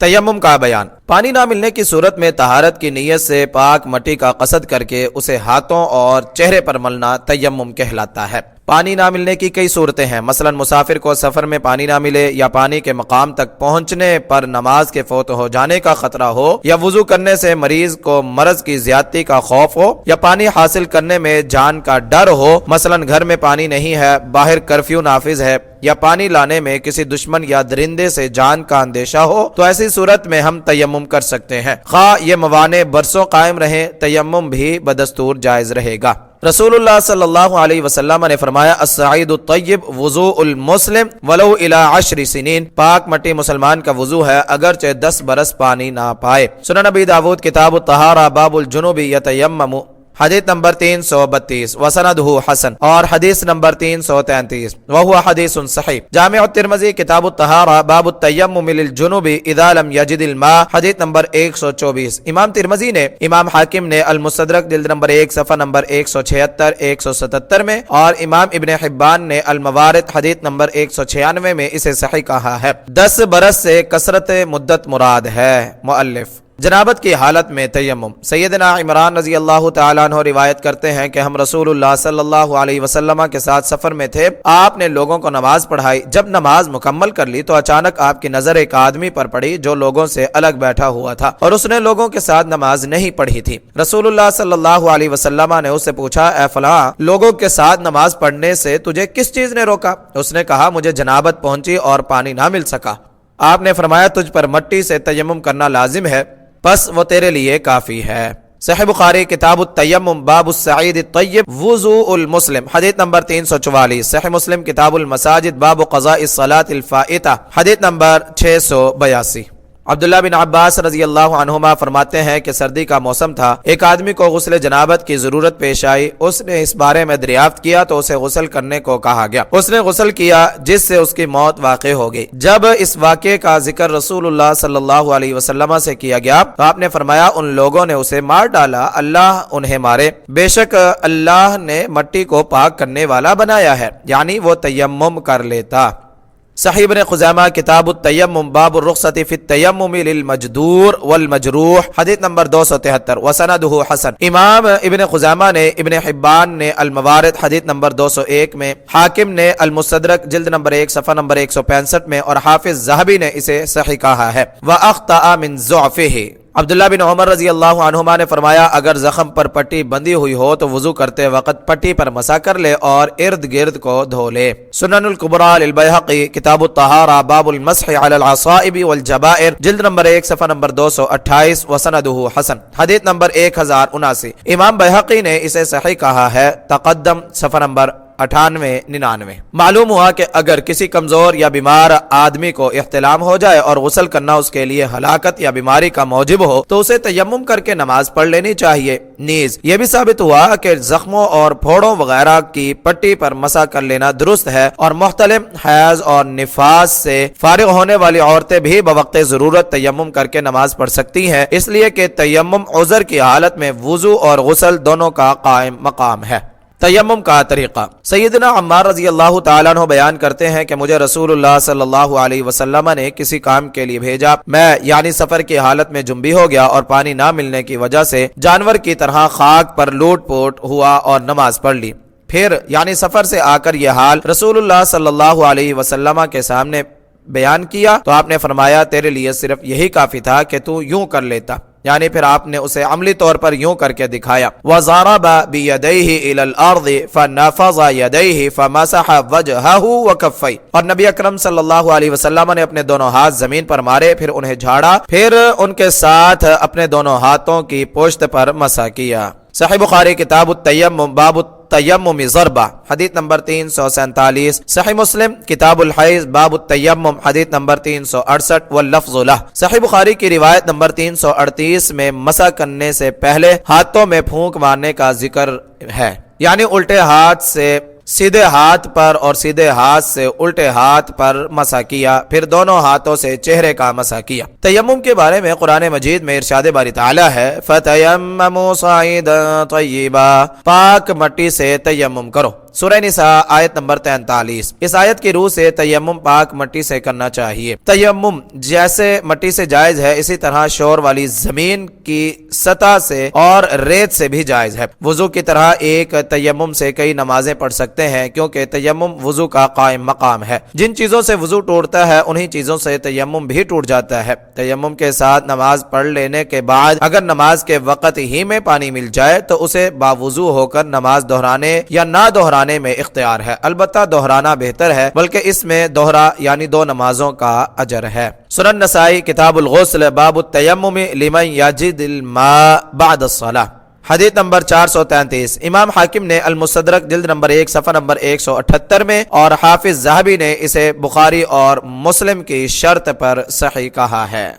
تیمم کا بیان۔ پانی نہ ملنے کی صورت میں طہارت کی نیت سے پاک مٹی کا قصد کر کے اسے ہاتھوں اور چہرے پر ملنا تیمم کہلاتا ہے۔ پانی نہ ملنے کی کئی صورتیں ہیں، مثلا مسافر کو سفر میں پانی نہ ملے، یا پانی کے مقام تک پہنچنے پر نماز کے فوت ہو جانے کا خطرہ ہو، یا وضو کرنے سے مریض کو مرض کی زیادتی کا خوف ہو، یا پانی حاصل کرنے میں جان کا ڈر ہو، مثلا گھر میں پانی نہیں ہے، باہر کرفیو نافذ ہے، یا پانی لانے میں کسی دشمن یا درندے سے جان کا اندیشہ ہو، تو ایسی صورت میں ہم تیمم کر سکتے ہیں۔ خواہ یہ موانع برسوں قائم رہیں، تیمم بھی بدستور جائز رہے گا۔ رسول اللہ صلی اللہ علیہ وسلم نے فرمایا الصعید الطیب وضوء المسلم ولو الی 10 سنین، پاک مٹی مسلمان کا وضو ہے اگرچہ 10 برس پانی نہ پائے۔ سنن نبی داود کتاب الطہارہ باب الجنوب یتیمم، حدیث نمبر 332 وسندہ حسن، اور حدیث نمبر 333 وہو حدیث صحیح۔ جامع الترمذی کتاب الطہارہ باب التیمم للجنوب اذا لم یجد الماء، حدیث نمبر 124۔ امام ترمذی نے، امام حاکم نے المستدرک جلد نمبر 1 صفحہ نمبر 176 177 میں، اور امام ابن حبان نے الموارد حدیث نمبر 196 میں اسے صحیح کہا ہے۔ 10 برس سے کثرت مدت مراد ہے۔ مؤلف جنابت کی حالت میں تیمم۔ سیدنا عمران رضی اللہ تعالیٰ عنہ روایت کرتے ہیں کہ ہم رسول اللہ صلی اللہ علیہ وسلم کے ساتھ سفر میں تھے، آپ نے لوگوں کو نماز پڑھائی، جب نماز مکمل کر لی تو اچانک آپ کی نظر ایک آدمی پر پڑی جو لوگوں سے الگ بیٹھا ہوا تھا اور اس نے لوگوں کے ساتھ نماز نہیں پڑھی تھی۔ رسول اللہ صلی اللہ علیہ وسلم نے اس سے پوچھا، اے فلاں، لوگوں کے ساتھ نماز پڑھنے سے تجھے کس چیز نے روکا؟ اس نے کہا، مجھے جنابت پہنچی اور پانی نہ مل سکا۔ آپ نے فرمایا، تجھ پر مٹی سے تیمم کرنا لازم ہے، پس وہ تیرے لیے کافی ہے۔ صحیح بخاری کتاب التیمم باب الصعید الطیب وضوء المسلم، حدیث نمبر 344۔ صحیح مسلم کتاب المساجد باب قضاء الصلاة الفائتہ، حدیث نمبر 682۔ عبداللہ بن عباس رضی اللہ عنہما فرماتے ہیں کہ سردی کا موسم تھا، ایک آدمی کو غسل جنابت کی ضرورت پیش آئی، اس نے اس بارے میں دریافت کیا تو اسے غسل کرنے کو کہا گیا، اس نے غسل کیا جس سے اس کی موت واقع ہو گئی۔ جب اس واقعے کا ذکر رسول اللہ صلی اللہ علیہ وسلم سے کیا گیا تو آپ نے فرمایا، ان لوگوں نے اسے مار ڈالا، اللہ انہیں مارے، بے شک اللہ نے مٹی کو پاک کرنے والا بنایا ہے، یعنی وہ تیمم کر لیتا۔ صحیح ابن خزیمہ کتاب التیمم باب الرخصۃ فی التیمم للمجدور والمجروح، حدیث نمبر 273 وسندہ حسن۔ امام ابن خزیمہ نے، ابن حبان نے الموارد حدیث نمبر 201 میں، حاکم نے المستدرک جلد نمبر 1 صفحہ نمبر 165 میں، اور حافظ ذہبی نے اسے صحیح کہا ہے۔ وَأَخْطَأَ مِنْ ضُعْفِهِ، عبداللہ بن عمر رضی اللہ عنہما نے فرمایا، اگر زخم پر پٹی بندھی ہوئی ہو تو وضو کرتے وقت پٹی پر مسح کر لے اور ارد گرد کو دھو لے۔ سنن الکبریٰ للبیہقی کتاب الطہارہ باب المسح علی العصائب والجبائر، جلد نمبر 1 صفحہ نمبر 228 وسندہ حسن، حدیث نمبر 1079۔ امام بیہقی نے اسے صحیح کہا ہے، تقدم صفحہ نمبر 98 99۔ معلوم ہوا کہ اگر کسی کمزور یا بیمار آدمی کو احتلام ہو جائے اور غسل کرنا اس کے لیے ہلاکت یا بیماری کا موجب ہو تو اسے تیمم کر کے نماز پڑھ لینی چاہیے۔ نیز یہ بھی ثابت ہوا کہ زخموں اور پھوڑوں وغیرہ کی پٹی پر مسح کر لینا درست ہے، اور محتلم، حیض اور نفاس سے فارغ ہونے والی عورتیں بھی بوقت ضرورت تیمم کر کے نماز پڑھ سکتی ہیں، اس لیے کہ تیمم عذر کی حالت میں وضو اور غسل دونوں کا قائم مقام ہے۔ تیمم کا طریقہ۔ سیدنا عمار رضی اللہ تعالیٰ عنہ بیان کرتے ہیں کہ مجھے رسول اللہ صلی اللہ علیہ وسلم نے کسی کام کے لیے بھیجا، میں یعنی سفر کی حالت میں جنبی ہو گیا اور پانی نہ ملنے کی وجہ سے جانور کی طرح خاک پر لوٹ پوٹ ہوا اور نماز پڑھ لی۔ پھر یعنی سفر سے آ کر یہ حال رسول اللہ صلی اللہ علیہ وسلم کے سامنے بیان کیا تو آپ نے فرمایا، تیرے لیے صرف یہی کافی تھا کہ تو یوں کر لیتا، یعنی پھر آپ نے اسے عملی طور پر یوں کر کے دکھایا۔ وَضَرَبَ بِيَدَيْهِ إِلَى الْأَرْضِ فَنَفَضَ يَدَيْهِ فَمَسَحَ وَجْهَهُ وَكَفَّيْهِ، اور نبی اکرم صلی اللہ علیہ وسلم نے اپنے دونوں ہاتھ زمین پر مارے، پھر انہیں جھاڑا، پھر ان کے ساتھ اپنے دونوں ہاتھوں کی پشت پر مسح کیا۔ صحیح بخاری کتاب التیمم باب التیمم ضربہ، حدیث نمبر 347۔ صحیح مسلم کتاب الحیض باب التیمم، حدیث نمبر 368 واللفظ لہ۔ صحیح بخاری کی روایت نمبر 338 میں مسح کرنے سے پہلے ہاتھوں میں پھونک مارنے کا ذکر ہے، یعنی الٹے ہاتھ سے سیدھے ہاتھ پر اور سیدھے ہاتھ سے الٹے ہاتھ پر مسح کیا، پھر دونوں ہاتھوں سے چہرے کا مسح کیا۔ تیمم کے بارے میں قرآن مجید میں ارشاد باری تعالی ہے، فَتَيَمَّمُوا صَعِيدًا طَيِّبًا، پاک مٹی سے تیمم کرو۔ سورہ نساء آیت نمبر 43۔ اس آیت کی روح سے تیمم پاک مٹی سے کرنا چاہیے۔ تیمم جیسے مٹی سے جائز ہے اسی طرح شور والی زمین کی سطح سے اور ریت سے بھی جائز ہے۔ وضو کی طرح ایک تیمم سے کئی نمازیں پڑھ سکتے ہیں کیونکہ تیمم وضو کا قائم مقام ہے۔ جن چیزوں سے وضو ٹوٹتا ہے انہی چیزوں سے تیمم بھی ٹوٹ جاتا ہے۔ تیمم کے ساتھ نماز پڑھ لینے کے بعد اگر نماز کے وقت ہی میں پانی مل جائے تو اسے باوضو ہو کر نماز دہرانے یا نہ دہرانے میں اختیار ہے، البتہ دہرانا بہتر ہے، بلکہ اس میں دوہرا یعنی دو نمازوں کا اجر ہے۔ سنن نسائی کتاب الغسل باب التیمم لمن یجد الماء بعد الصلاۃ، حدیث نمبر 433۔ امام حاکم نے المستدرک جلد نمبر 1 صفحہ نمبر 178 میں اور حافظ ذہبی نے اسے بخاری اور مسلم کی شرط پر صحیح کہا ہے۔